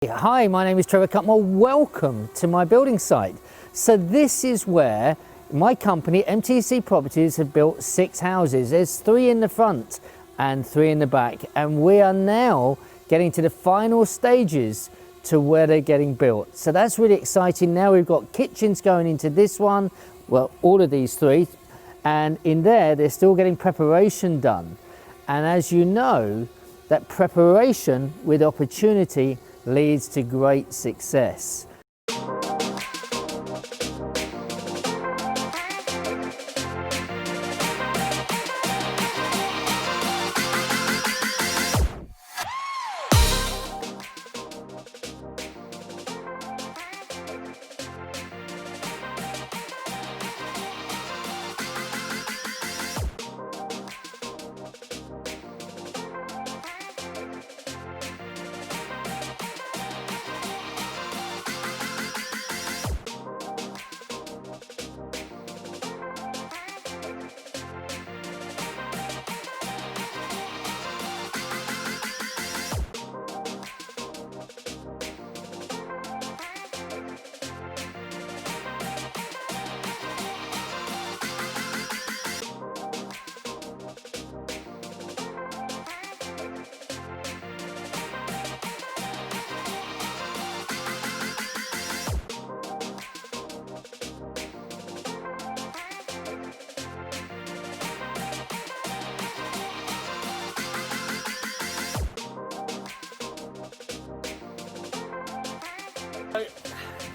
Hi, my name is Trevor Cutmore. Welcome to my building site. So this is where my company, MTC Properties, have built 6 houses. There's 3 in the front and 3 in the back. And we are now getting to the final stages to where they're getting built. So that's really exciting. Now we've got kitchens going into this one, well, all of these 3. And in there, they're still getting preparation done. And as you know, that preparation with opportunity leads to great success.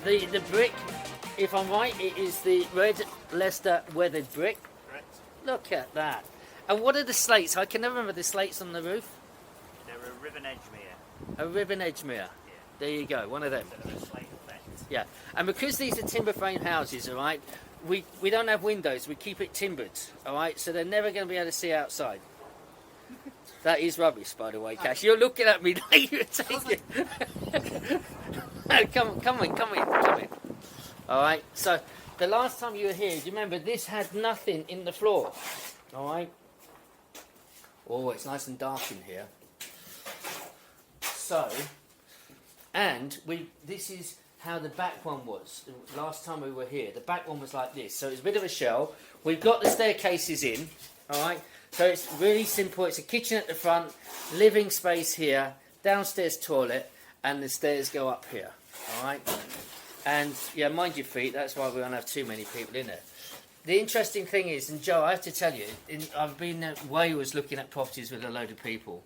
The brick, if I'm right, it is the red Leicester weathered brick. Correct. Look at that. And what are the slates? I can never remember the slates on the roof. They're a ribbon Edgemere. A ribbon Edgemere. Yeah. There you go, one of them. Instead of a slate effect. Yeah, and because these are timber frame houses, all right, we don't have windows, we keep it timbered, all right, so they're never going to be able to see outside. That is rubbish, by the way, Cash. You're looking at me like you're taking come in. All right, so the last time you were here, do you remember this had nothing in the floor? All right. Oh, it's nice and dark in here. So, and this is how the back one was. The last time we were here, the back one was like this. So it's a bit of a shell. We've got the staircases in, all right? So it's really simple. It's a kitchen at the front, living space here, downstairs toilet, and the stairs go up here, all right? And yeah, mind your feet. That's why we don't have too many people in there. The interesting thing is, and Joe, I have to tell you, I've been at Wales looking at properties with a load of people,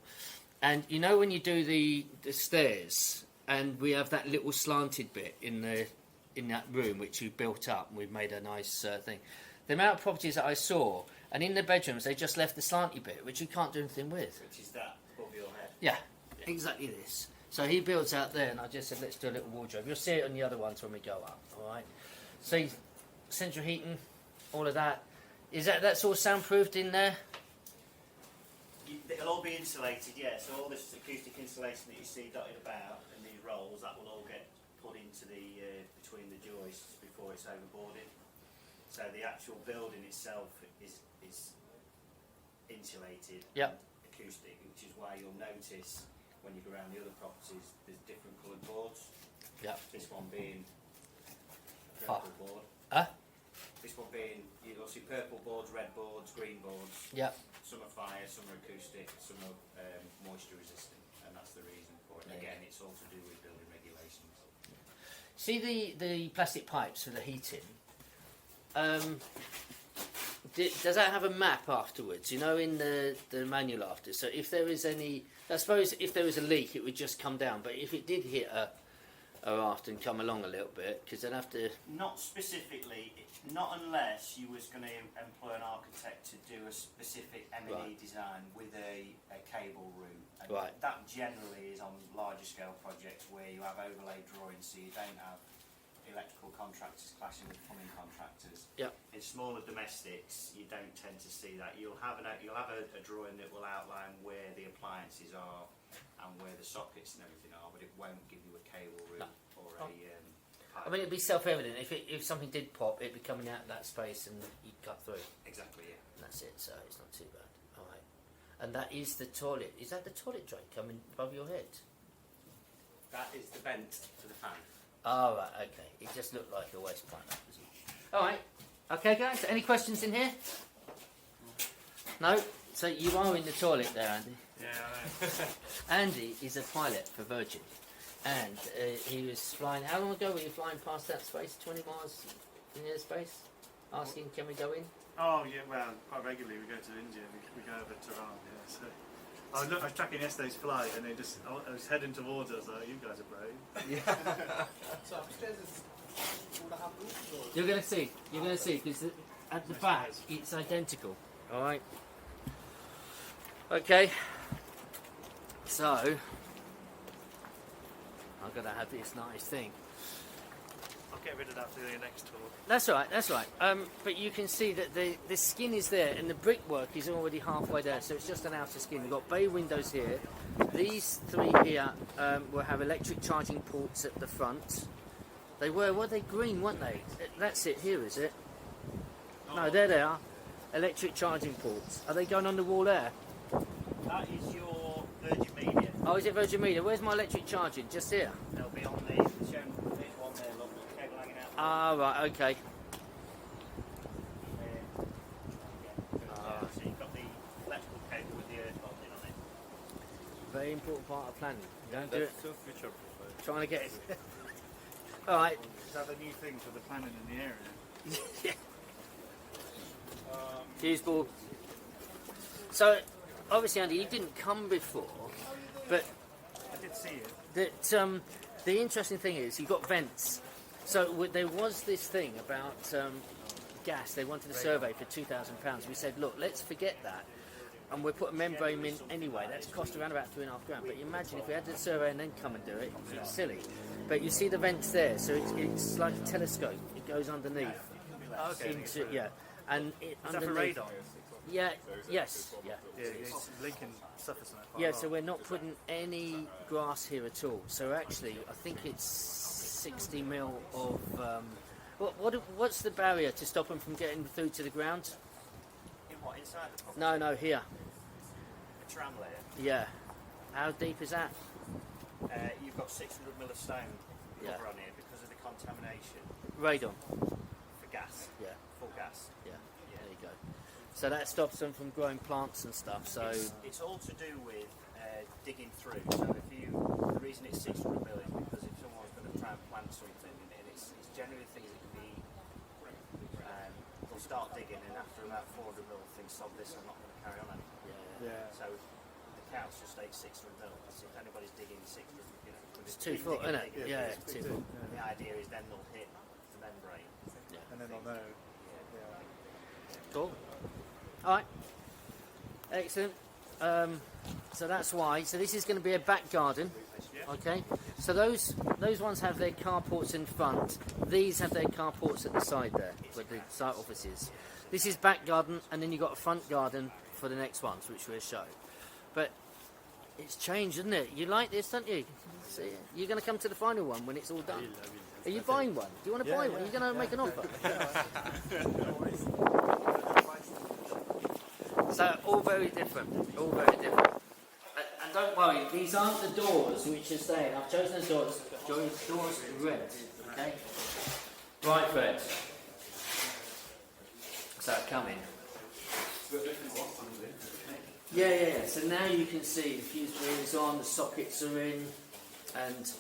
and you know when you do the stairs, and we have that little slanted bit in that room which you built up, and we've made a nice thing. The amount of properties that I saw, and in the bedrooms they just left the slanty bit, which you can't do anything with. Which is that above your head. Yeah, exactly this. So he builds out there, and I just said let's do a little wardrobe. You'll see it on the other ones when we go up. All right. So central heating, all of that. That's all soundproofed in there? It'll all be insulated, yeah. So all this acoustic insulation that you see dotted about in these rolls, that will all get put into the between the joists before it's overboarded. So the actual building itself is insulated, yep, and acoustic, which is why you'll notice when you go around the other properties, there's different coloured boards. Yep. This one being a purple board. This one being, you'll see purple boards, red boards, green boards. Yep. Some are fire, some are acoustic, some are moisture resistant, and that's the reason for it. And again, it's all to do with building regulations. See the plastic pipes for the heating? Does that have a map afterwards? You know, in the manual after. So if there is any, I suppose if there was a leak, it would just come down. But if it did hit a raft and come along a little bit, because they'd have to. Not specifically, not unless you was going to employ an architect to do a specific M&E design with a cable route. And that generally is on larger scale projects where you have overlaid drawings, so you don't have electrical contractors clashing with plumbing contractors. Yep. In smaller domestics, you don't tend to see that. You'll have a drawing that will outline where the appliances are and where the sockets and everything are, but it won't give you a cable route or a pipe. I mean, it'd be self-evident. If something did pop, it'd be coming out of that space and you'd cut through. Exactly, yeah. And that's it, so it's not too bad. All right. And that is the toilet. Is that the toilet drain coming above your head? That is the vent for the fan. Oh, right, okay. It just looked like a waste pipe, that was all. All right. Okay, guys. Any questions in here? No? So you are in the toilet there, Andy. Yeah, I know. Andy is a pilot for Virgin. And he was flying... How long ago were you flying past that space? 20 miles in airspace? Asking, can we go in? Oh yeah, well, quite regularly we go to India. We go over to Iran. Yeah, so I was tracking yesterday's flight, and I was heading towards us. Like, you guys are brave. Yeah. So upstairs is 2.5 rooms? Or? You're going to see. You're going to see, because at the back, it's identical. All right? Okay. So, I've got to have this nice thing. I'll get rid of that for the next tour. That's right, that's right. But you can see that the skin is there and the brickwork is already halfway there, so it's just an outer skin. We've got bay windows here. These three here will have electric charging ports at the front. They were they green, weren't they? That's it here, is it? No, there they are. Electric charging ports. Are they going on the wall there? That is your Virgin Media. Oh, is it Virgin Media? Where's my electric charging? Just here? They'll be on the shown. There's one there, look, the cable hanging out. Ah, right, okay. So you've got the electrical cable with the earth bonding on it. Very important part of planning. Don't do it. That's so future proof. Trying to get it. All right. Is that the new thing for the planning in the area? Fuse board. So, obviously, Andy, you didn't come before, but I did see it. the interesting thing is you've got vents. So there was this thing about gas. They wanted a survey for £2,000. We said, look, let's forget that, and we'll put a membrane in anyway. That's cost around about £3.5 grand. But imagine if we had the survey and then come and do it. It's silly. But you see the vents there, so it's like a telescope. It goes underneath. Okay. Into, yeah. And it, Is that for underneath. radar? Yeah. Yes. Yeah. Yeah, it's Lincoln suffers from that quite a Yeah, lot. so we're not putting any grass here at all. So actually, I think it's 60 mil of... what's the barrier to stop them from getting through to the ground? In what, inside the property? No, here. A tram layer. Yeah. How deep is that? You've got 600 mil of stone Yeah. cover on here because of the contamination Radon. for gas, Yeah, full gas. yeah. There you go. So that stops them from growing plants and stuff. So It's all to do with digging through. So the reason it's 600 mil is because if someone's going to try and plant something, and it's generally things that can be eaten, they'll start digging, and after about 400 mil, think, sod this, I'm not going to carry on anymore. Yeah. So the council states 600 mil. So if anybody's digging 600, it's 2 foot, isn't it? Yeah, it's 2 foot. The idea is then they'll hit the membrane. And then they'll know. Cool. All right. Excellent. So that's why. So this is going to be a back garden. Okay. So those ones have their carports in front. These have their carports at the side there, where the site office is. This is back garden, and then you've got a front garden for the next ones, which we'll show. But it's changed, isn't it? You like this, don't you? See, you're going to come to the final one when it's all done. Are you buying one? Do you want to buy one? Are you going to make an offer? So all very different. All very different. And don't worry, these aren't the doors which are staying. I've chosen the doors red. Okay. Right, Fred. So come in. Yeah. So now you can see the fuse board is on, the sockets are in, and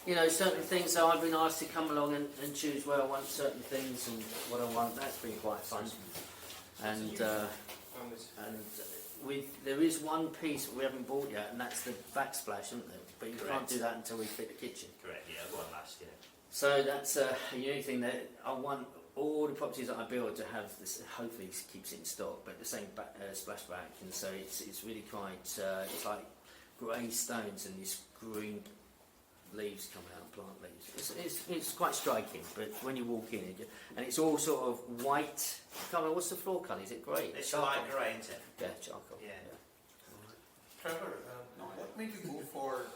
you know certain things. So I've been asked to come along and choose where I want certain things and what I want. That's been quite fun. And there is one piece we haven't bought yet, and that's the backsplash, isn't there? But you can't do that until we fit the kitchen. Correct, yeah, I've got last year. So that's a unique thing that I want all the properties that I build to have this. Hopefully, it keeps it in stock, but the same splashback, and so it's really quite. It's like grey stones and these green leaves coming out, plant leaves. It's quite striking, but when you walk in, and it's all sort of white. I can't remember, what's the floor colour? Is it grey? It's light grey, isn't it? Yeah, charcoal. Yeah. Trevor, what made you go for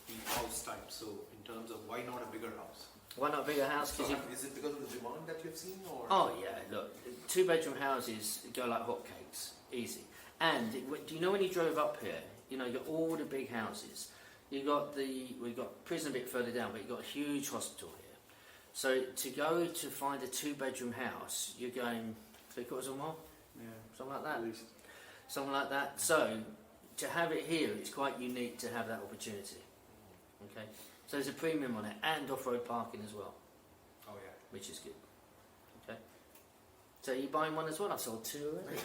the house type? So, in terms of why not a bigger house? Why not a bigger house? So, is it because of the demand that you've seen, or? Oh yeah, look, 2-bedroom houses go like hotcakes, easy. And do you know when you drove up here, you know, you got all the big houses. we've got prison a bit further down, but you've got a huge hospital here. So to go to find a 2-bedroom house, you're going 3/4 of a mile, something like that. At least. Something like that. So to have it here, it's quite unique to have that opportunity. Okay. So there's a premium on it and off-road parking as well, Oh yeah. which is good. Okay. So you buying one as well? I sold 2 already.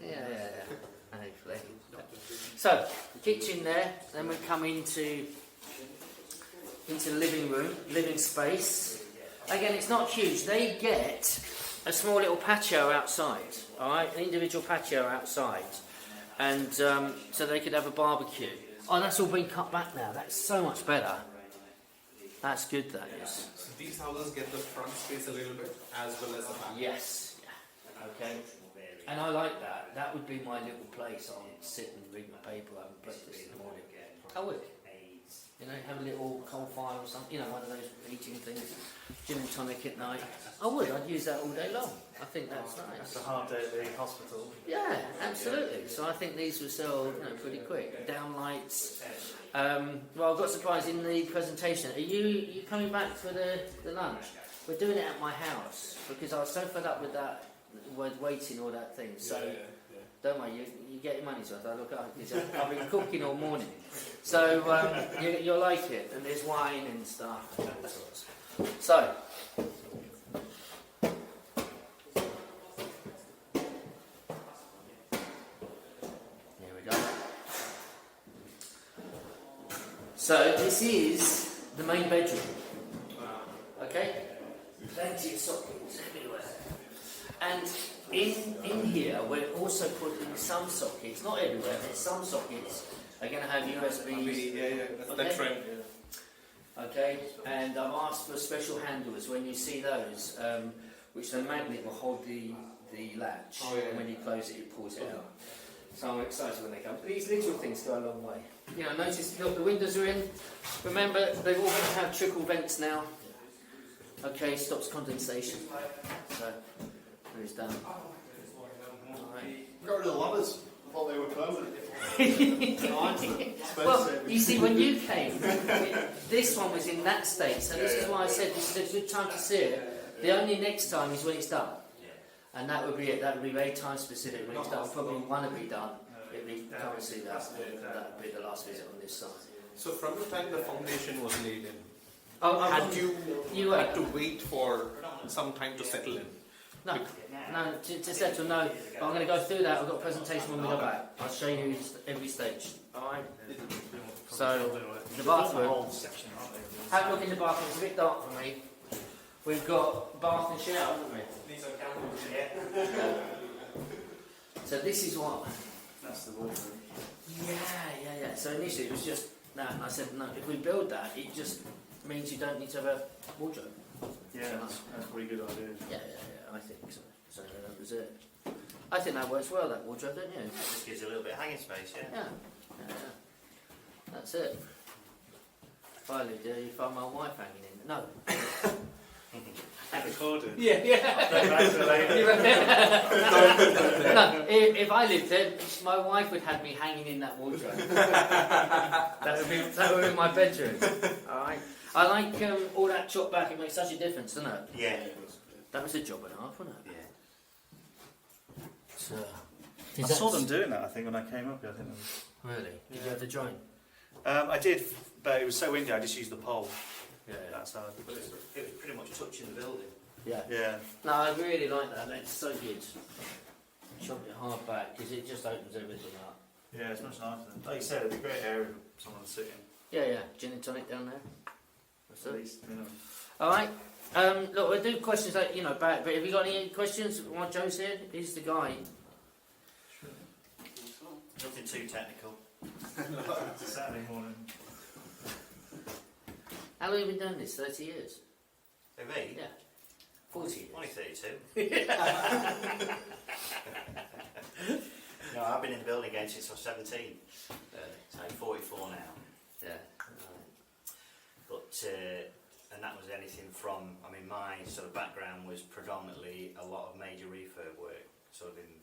Yeah. Hopefully. So the kitchen there. Then we come into the living room, living space. Again, it's not huge. They get a small little patio outside. All right, an individual patio outside, and so they could have a barbecue. Oh, that's all been cut back now. That's so much better. That's good. That is. So these houses get the front space a little bit as well as the back. Yes. Okay. And I like that. That would be my little place. I would sit and read my paper, have breakfast in the morning. I would. You know, have a little coal fire or something. You know, one of those eating things. Gin and tonic at night. I would. I'd use that all day long. I think that's nice. It's a hard day at the hospital. Yeah, absolutely. So I think these will sell pretty quick. Downlights. Well, I got surprised in the presentation. Are you coming back for the lunch? We're doing it at my house because I was so fed up with that waiting all that thing. So don't worry, you get your money's worth. I look up because I've been cooking all morning. So you'll like it, and there's wine and stuff. And all sorts. So. So this is the main bedroom. Okay? Plenty of sockets everywhere. And in here we're also putting some sockets, not everywhere, but some sockets are going to have USBs. That's right. Okay, and I've asked for special handles when you see those, which the magnet will hold the latch, and when you close it, it pulls it out. So I'm excited when they come. These little things go a long way. You know, notice, look, the windows are in. Remember, they're all going to have trickle vents now. Okay, stops condensation. So, there is done. Got rid of the ladders. I thought they were permanent. Well, you see, when you came, this one was in that state. So this is why I said this is a good time to see it. The only next time is when it's done. And that would be it. That would be very time specific when it's done. Probably one would be done. It'd be come and see that. That would be the last visit on this side. So from the time the foundation was laid in, Had you had to wait for some time to settle in? No, to settle, no. But I'm going to go through that. I've got a presentation when we go back. I'll show you every stage. Alright? So, the bathroom. Have a look in the bathroom. It's a bit dark for me. We've got bath and shower, haven't we? So this is what... That's the wardrobe. Yeah. So initially it was just that, and I said, no, if we build that, it just means you don't need to have a wardrobe. Yeah, that's a pretty good idea. Yeah, I think so. So that was it. I think that works well, that wardrobe, don't you? Just gives you a little bit of hanging space, Yeah. That's it. If I lived there, you'd find my wife hanging in. No. Recorded. Yeah. No, if I lived there, my wife would have me hanging in that wardrobe. that would be my bedroom. Alright. I like all that chopped back, it makes such a difference, doesn't it? Yeah. That was a job and a half, wasn't it? Yeah. So, I saw them doing that, I think, when I came up here. I think really? Did you have the join? I did, but it was so windy, I just used the pole. Yeah. That's how It was pretty much touching the building. Yeah. No, I really like that. It's so good. Chop it hard back because it just opens everything up. Yeah, it's much nicer. Like you said, it'd be a great area for someone to sit in. Yeah. Gin and tonic down there. That's At it. least, All right. Look, we'll do questions back. But have you got any questions while Joe's here? He's the guy. Nothing too technical. It's a Saturday morning. How long have you been doing this? 30 years? Who, me? Yeah. 40 years. Only 32. No, I've been in the building again since I was 17. So 44 now. Yeah. But, and that was anything from, my sort of background was predominantly a lot of major refurb work, sort of in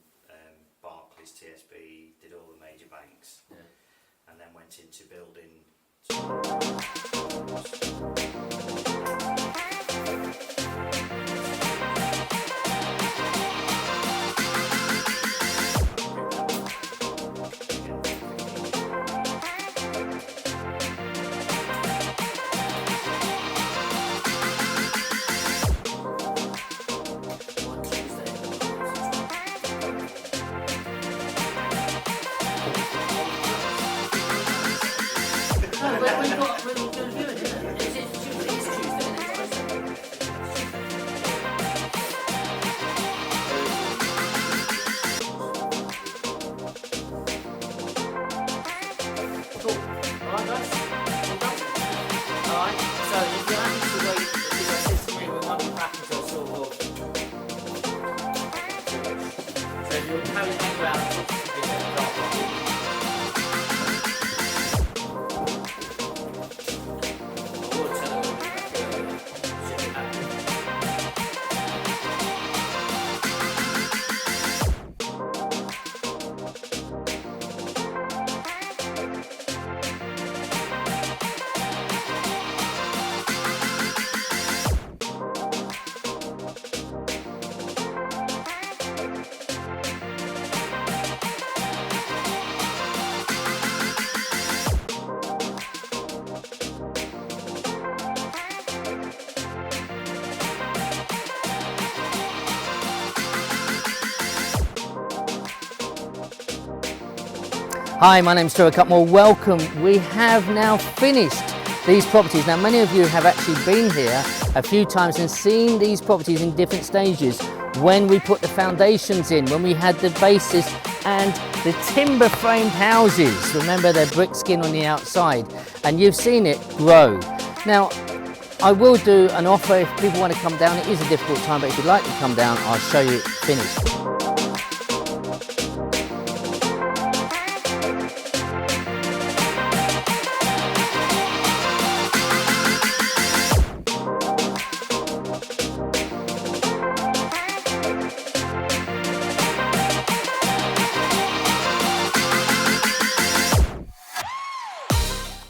Barclays, TSB, did all the major banks. Yeah. and then went into building. Hi, my name's Trevor Cutmore. Welcome. We have now finished these properties. Now, many of you have actually been here a few times and seen these properties in different stages. When we put the foundations in, when we had the bases and the timber framed houses. Remember, they're brick skin on the outside, and you've seen it grow. Now, I will do an offer if people want to come down. It is a difficult time, but if you'd like to come down, I'll show you it finished.